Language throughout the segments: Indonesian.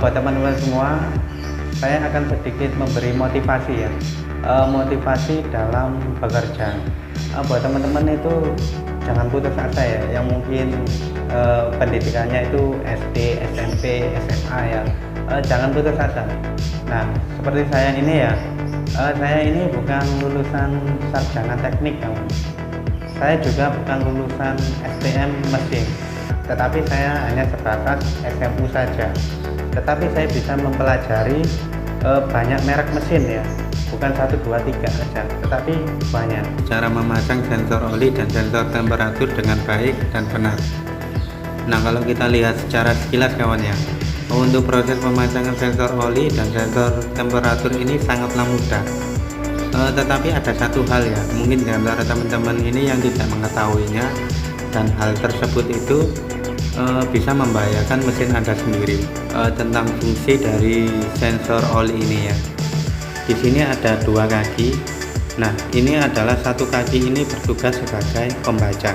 Buat teman-teman semua, saya akan sedikit memberi motivasi ya, motivasi dalam bekerja. Buat teman-teman itu jangan putus asa ya, yang mungkin pendidikannya itu SD, SMP, SMA ya, jangan putus asa. Nah, seperti saya ini ya, saya ini bukan lulusan sarjana teknik ya, saya juga bukan lulusan STM mesin, tetapi saya hanya sebatas SMU saja. Tetapi saya bisa mempelajari banyak merek mesin ya, bukan 1, 2, 3 saja, tetapi banyak. Cara memasang sensor oli dan sensor temperatur dengan baik dan benar. Nah, kalau kita lihat secara sekilas kawan ya, untuk proses pemasangan sensor oli dan sensor temperatur ini sangatlah mudah. Tetapi ada satu hal ya, mungkin di antara teman-teman ini yang tidak mengetahuinya, dan hal tersebut itu bisa membahayakan mesin Anda sendiri. Tentang fungsi dari sensor oli ini ya, di sini ada 2 kaki. Nah, ini adalah satu kaki ini bertugas sebagai pembaca.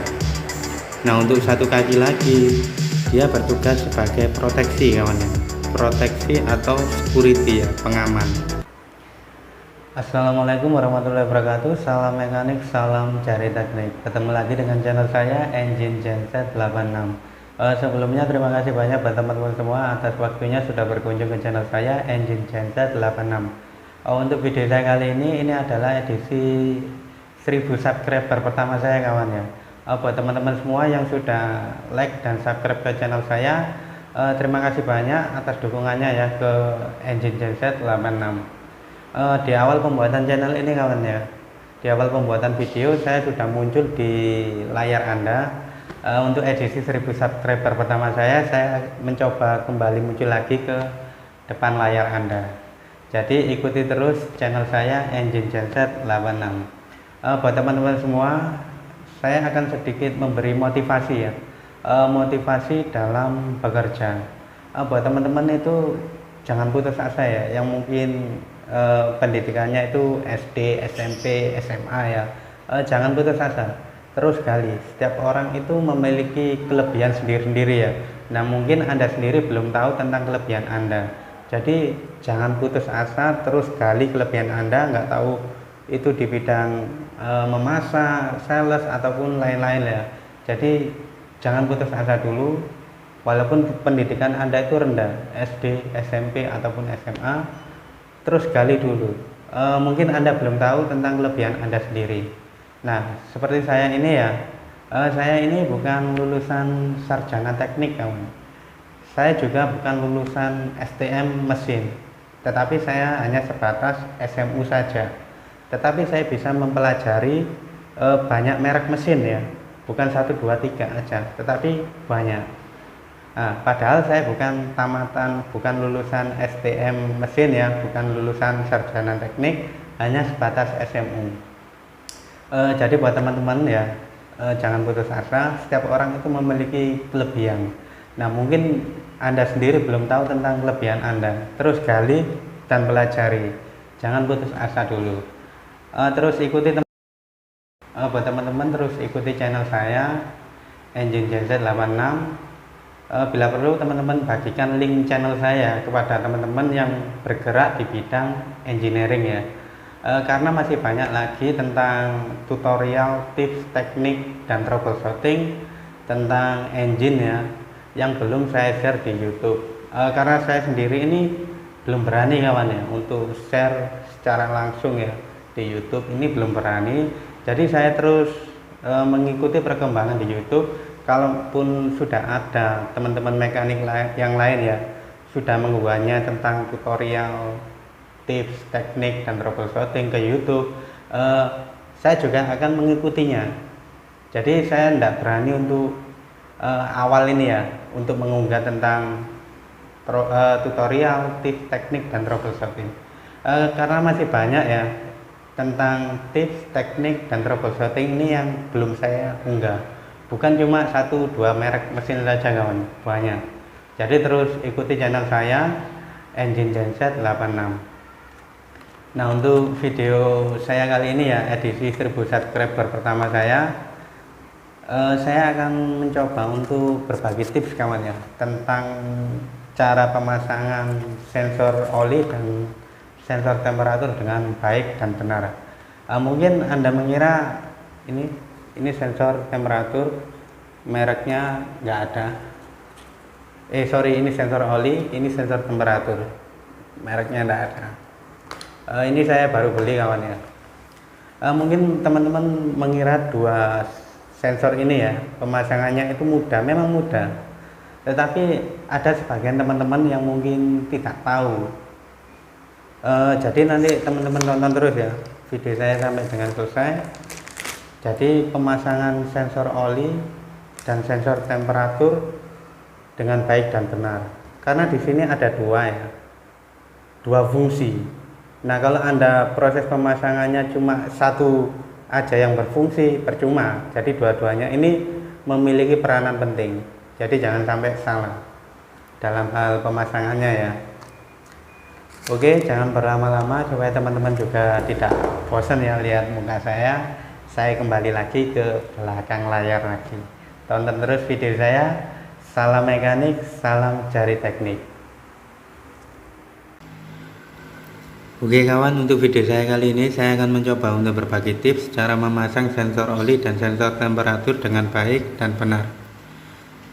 Nah, untuk satu kaki lagi dia bertugas sebagai proteksi kawan ya, proteksi atau security ya, pengaman. Assalamualaikum warahmatullahi wabarakatuh. Salam mekanik, salam cari teknik. Ketemu lagi dengan channel saya Engine Genset 86. Sebelumnya terima kasih banyak buat teman-teman semua atas waktunya sudah berkunjung ke channel saya Engine Genset 86. Untuk video saya kali ini adalah edisi 1000 subscriber pertama saya kawan ya. Buat teman-teman semua yang sudah like dan subscribe ke channel saya, terima kasih banyak atas dukungannya ya ke Engine Genset 86. Di awal pembuatan channel ini kawan ya, di awal pembuatan video saya sudah muncul di layar Anda. Untuk edisi 1000 subscriber pertama saya mencoba kembali muncul lagi ke depan layar Anda. Jadi ikuti terus channel saya Engine Genset 86. Buat teman-teman semua, saya akan sedikit memberi motivasi ya, motivasi dalam bekerja. Buat teman-teman itu jangan putus asa ya, yang mungkin pendidikannya itu SD, SMP, SMA ya, jangan putus asa, terus gali. Setiap orang itu memiliki kelebihan sendiri-sendiri ya. Nah, mungkin Anda sendiri belum tahu tentang kelebihan Anda, jadi jangan putus asa, terus gali kelebihan Anda. Nggak tahu itu di bidang memasak, sales ataupun lain-lain ya, jadi jangan putus asa dulu. Walaupun pendidikan Anda itu rendah, SD, SMP ataupun SMA, terus gali dulu. Mungkin Anda belum tahu tentang kelebihan Anda sendiri. Nah, seperti saya ini ya, saya ini bukan lulusan sarjana teknik kawan, saya juga bukan lulusan STM mesin, tetapi saya hanya sebatas SMU saja. Tetapi saya bisa mempelajari banyak merek mesin ya, bukan 1, 2, 3 aja, tetapi banyak. Nah, padahal saya bukan tamatan, bukan lulusan STM mesin ya, bukan lulusan sarjana teknik, hanya sebatas SMU. Jadi buat teman-teman ya, jangan putus asa. Setiap orang itu memiliki kelebihan. Nah, mungkin Anda sendiri belum tahu tentang kelebihan Anda, terus gali dan pelajari, jangan putus asa dulu. Terus ikuti buat teman-teman, terus ikuti channel saya Engine Genset 86. Bila perlu teman-teman bagikan link channel saya kepada teman-teman yang bergerak di bidang engineering ya, karena masih banyak lagi tentang tutorial, tips, teknik, dan troubleshooting tentang engine ya, yang belum saya share di YouTube. Karena saya sendiri ini belum berani kawan ya untuk share secara langsung ya di YouTube, ini belum berani. Jadi saya terus mengikuti perkembangan di YouTube. Kalaupun sudah ada teman-teman mekanik yang lain ya sudah mengunggahnya tentang tutorial, tips, teknik, dan troubleshooting ke YouTube, saya juga akan mengikutinya. Jadi saya tidak berani untuk awal ini ya untuk mengunggah tentang tutorial, tips, teknik, dan troubleshooting, karena masih banyak ya tentang tips, teknik, dan troubleshooting ini yang belum saya unggah. Bukan cuma 1, 2 merek mesin saja kawan, banyak. Jadi terus ikuti channel saya Engine Genset 86. Nah, untuk video saya kali ini ya, edisi 1000 subscriber pertama saya akan mencoba untuk berbagi tips kawan ya, tentang cara pemasangan sensor oli dan sensor temperatur dengan baik dan benar. Mungkin Anda mengira ini sensor temperatur, mereknya nggak ada. Ini sensor oli, ini sensor temperatur, mereknya nggak ada. Ini saya baru beli kawan ya. Mungkin teman-teman mengira dua sensor ini ya pemasangannya itu mudah, memang mudah, tetapi ada sebagian teman-teman yang mungkin tidak tahu. Jadi nanti teman-teman tonton terus ya video saya sampai dengan selesai. Jadi pemasangan sensor oli dan sensor temperatur dengan baik dan benar, karena di sini ada dua fungsi. Nah, kalau Anda proses pemasangannya cuma satu aja yang berfungsi, percuma. Jadi dua-duanya ini memiliki peranan penting. Jadi jangan sampai salah dalam hal pemasangannya ya. Oke, jangan berlama-lama supaya teman-teman juga tidak bosan ya lihat muka saya. Saya kembali lagi ke belakang layar lagi. Tonton terus video saya. Salam mekanik, salam jari teknik. Oke kawan, untuk video saya kali ini saya akan mencoba untuk berbagi tips cara memasang sensor oli dan sensor temperatur dengan baik dan benar.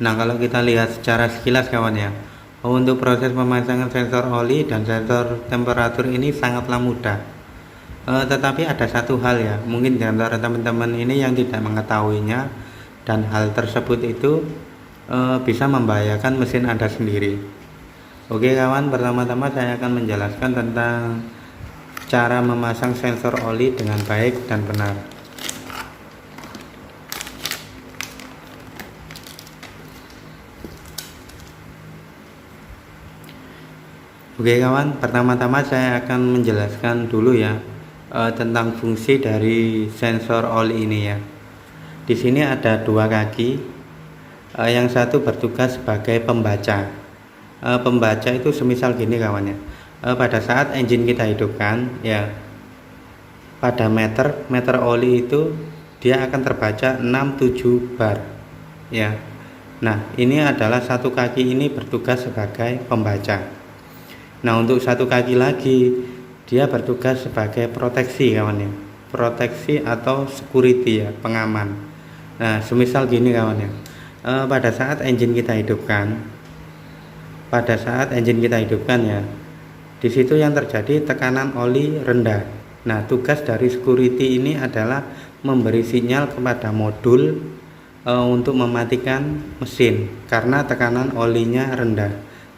Nah, kalau kita lihat secara sekilas kawan ya, untuk proses pemasangan sensor oli dan sensor temperatur ini sangatlah mudah. Tetapi ada satu hal ya, mungkin di antara teman-teman ini yang tidak mengetahuinya, dan hal tersebut itu bisa membahayakan mesin Anda sendiri. Oke kawan, pertama-tama saya akan menjelaskan tentang cara memasang sensor oli dengan baik dan benar. Oke kawan, pertama-tama saya akan menjelaskan dulu ya tentang fungsi dari sensor oli ini ya. Di sini ada dua kaki, yang satu bertugas sebagai pembaca. Pembaca itu semisal gini kawannya, pada saat engine kita hidupkan ya, pada meter oli itu dia akan terbaca 67 bar ya. Nah, ini adalah satu kaki ini bertugas sebagai pembaca. Nah, untuk satu kaki lagi dia bertugas sebagai proteksi kawannya, proteksi atau security ya, pengaman. Nah, semisal gini kawannya, pada saat engine kita hidupkan ya, di situ yang terjadi tekanan oli rendah. Nah, tugas dari security ini adalah memberi sinyal kepada modul untuk mematikan mesin karena tekanan olinya rendah.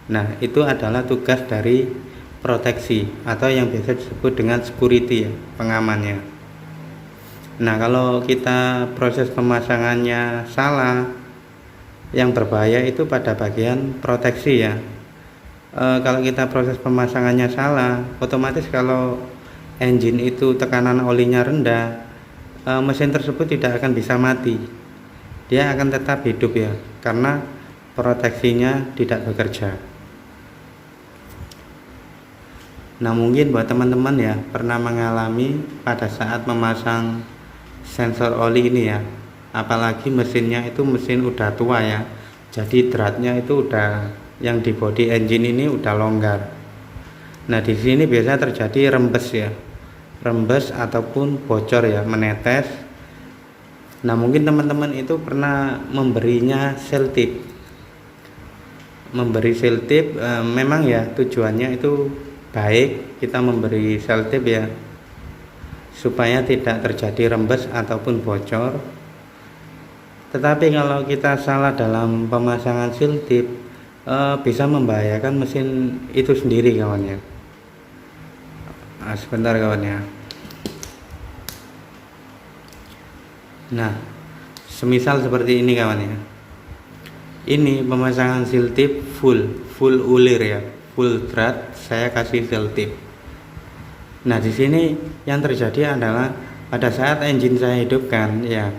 Nah, itu adalah tugas dari proteksi atau yang biasa disebut dengan security ya, pengamannya. Nah, kalau kita proses pemasangannya salah, yang berbahaya itu pada bagian proteksi ya. Kalau kita proses pemasangannya salah, otomatis kalau engine itu tekanan olinya rendah, mesin tersebut tidak akan bisa mati, dia akan tetap hidup ya, karena proteksinya tidak bekerja. Nah, mungkin buat teman-teman ya pernah mengalami pada saat memasang sensor oli ini ya, apalagi mesinnya itu mesin udah tua ya, jadi dratnya itu udah, yang di body engine ini udah longgar. Nah, di sini biasa terjadi rembes ya, rembes ataupun bocor ya, menetes. Nah, mungkin teman-teman itu pernah memberinya seltip. Memberi seltip memang ya tujuannya itu baik, kita memberi seltip ya supaya tidak terjadi rembes ataupun bocor. Tetapi kalau kita salah dalam pemasangan seltip, bisa membahayakan mesin itu sendiri kawannya. Sebentar kawannya. Nah, semisal seperti ini kawannya, ini pemasangan seltip full ulir ya, full drat, saya kasih seltip. Nah, di sini yang terjadi adalah pada saat engine saya hidupkan ya,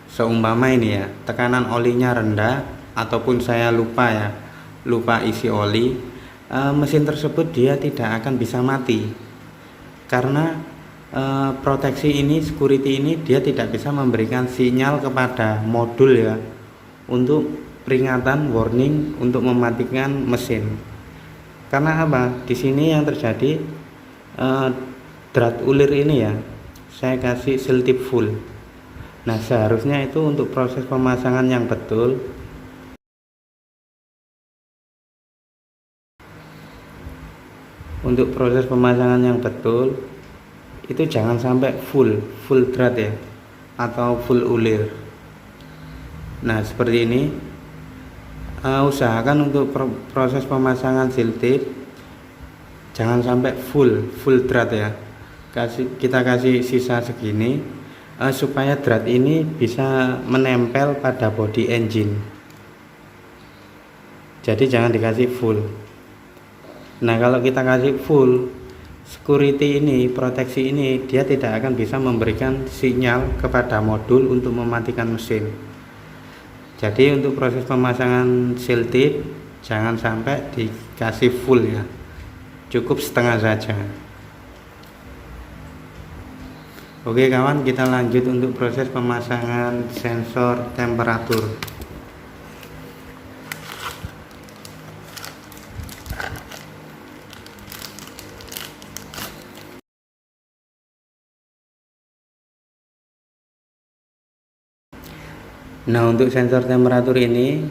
seumpama ini ya, tekanan olinya rendah ataupun saya lupa isi oli, mesin tersebut dia tidak akan bisa mati karena proteksi ini, security ini dia tidak bisa memberikan sinyal kepada modul ya untuk peringatan warning untuk mematikan mesin. Karena apa? Di sini yang terjadi drat ulir ini ya, saya kasih seal tip full. Nah, seharusnya itu untuk proses pemasangan yang betul, itu jangan sampai full drat ya, atau full ulir. Nah, seperti ini. Usahakan untuk proses pemasangan seal tip jangan sampai full drat ya. Kita kasih sisa segini supaya drat ini bisa menempel pada bodi engine. Jadi jangan dikasih full. Nah, kalau kita kasih full, security ini, proteksi ini, dia tidak akan bisa memberikan sinyal kepada modul untuk mematikan mesin. Jadi untuk proses pemasangan seal tip jangan sampai dikasih full ya, cukup setengah saja. Oke kawan, kita lanjut untuk proses pemasangan sensor temperatur. Nah, untuk sensor temperatur ini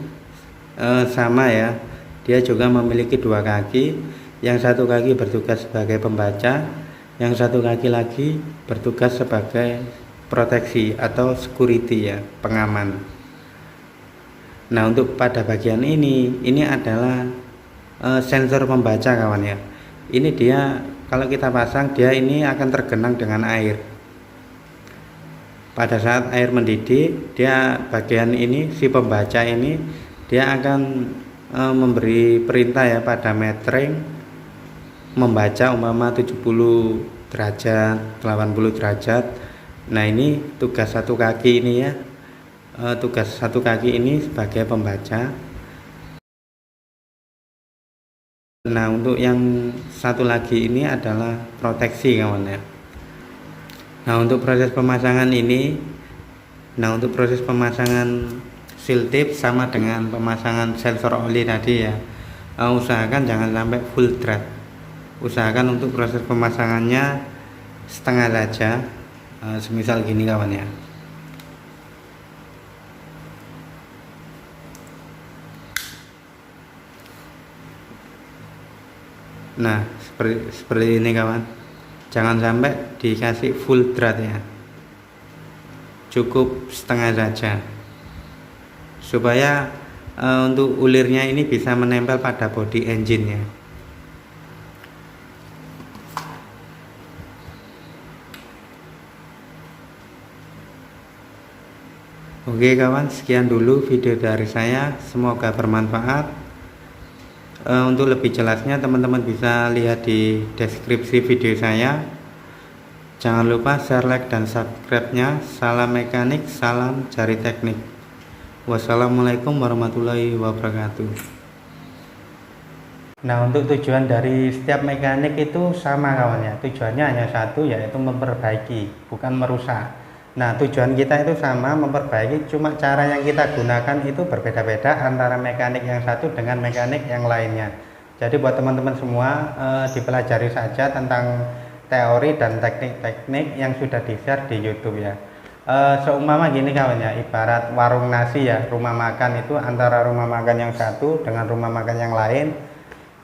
sama ya, dia juga memiliki dua kaki. Yang satu kaki bertugas sebagai pembaca, yang satu kaki lagi bertugas sebagai proteksi atau security ya, pengaman. Nah, untuk pada bagian ini adalah sensor pembaca kawan ya. Ini dia kalau kita pasang, dia ini akan tergenang dengan air. Pada saat air mendidih, dia bagian ini, si pembaca ini, dia akan memberi perintah ya pada metering membaca umpama 70 derajat, 80 derajat. Nah, ini tugas satu kaki ini ya, tugas satu kaki ini sebagai pembaca. Nah, untuk yang satu lagi ini adalah proteksi kawan ya. Nah, untuk proses pemasangan seal tip sama dengan pemasangan sensor oli tadi ya. Usahakan jangan sampai full drat. Usahakan untuk proses pemasangannya setengah saja. Semisal gini kawan ya. Nah, seperti ini kawan. Jangan sampai dikasih full drat ya, cukup setengah saja supaya untuk ulirnya ini bisa menempel pada bodi engine nya. Oke kawan, sekian dulu video dari saya, semoga bermanfaat. Untuk lebih jelasnya teman-teman bisa lihat di deskripsi video saya. Jangan lupa share, like, dan subscribe-nya. Salam mekanik, salam jari teknik. Wassalamualaikum warahmatullahi wabarakatuh. Nah, untuk tujuan dari setiap mekanik itu sama kawan ya. Tujuannya hanya satu, yaitu memperbaiki, bukan merusak. Nah, tujuan kita itu sama, memperbaiki, cuma cara yang kita gunakan itu berbeda-beda antara mekanik yang satu dengan mekanik yang lainnya. Jadi buat teman-teman semua dipelajari saja tentang teori dan teknik-teknik yang sudah di-share di YouTube ya. Seumpama gini kawan ya, ibarat warung nasi ya, rumah makan itu antara rumah makan yang satu dengan rumah makan yang lain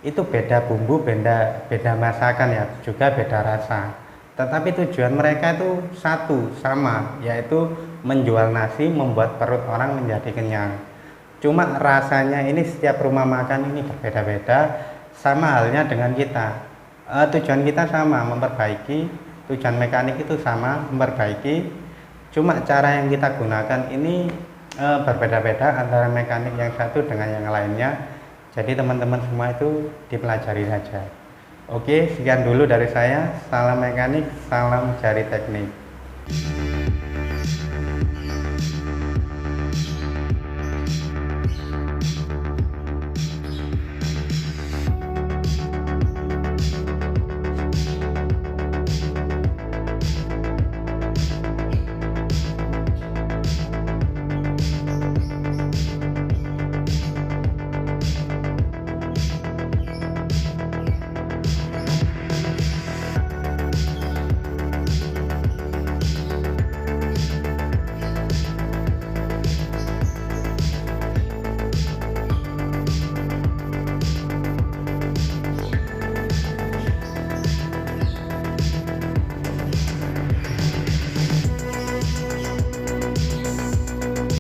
itu beda bumbu, beda masakan ya, juga beda rasa. Tetapi tujuan mereka itu satu, sama, yaitu menjual nasi, membuat perut orang menjadi kenyang. Cuma rasanya ini setiap rumah makan ini berbeda-beda, sama halnya dengan kita. Tujuan kita sama, memperbaiki, tujuan mekanik itu sama, memperbaiki. Cuma cara yang kita gunakan ini berbeda-beda antara mekanik yang satu dengan yang lainnya. Jadi teman-teman semua itu dipelajari saja. Oke, sekian dulu dari saya. Salam mekanik, salam jari teknik.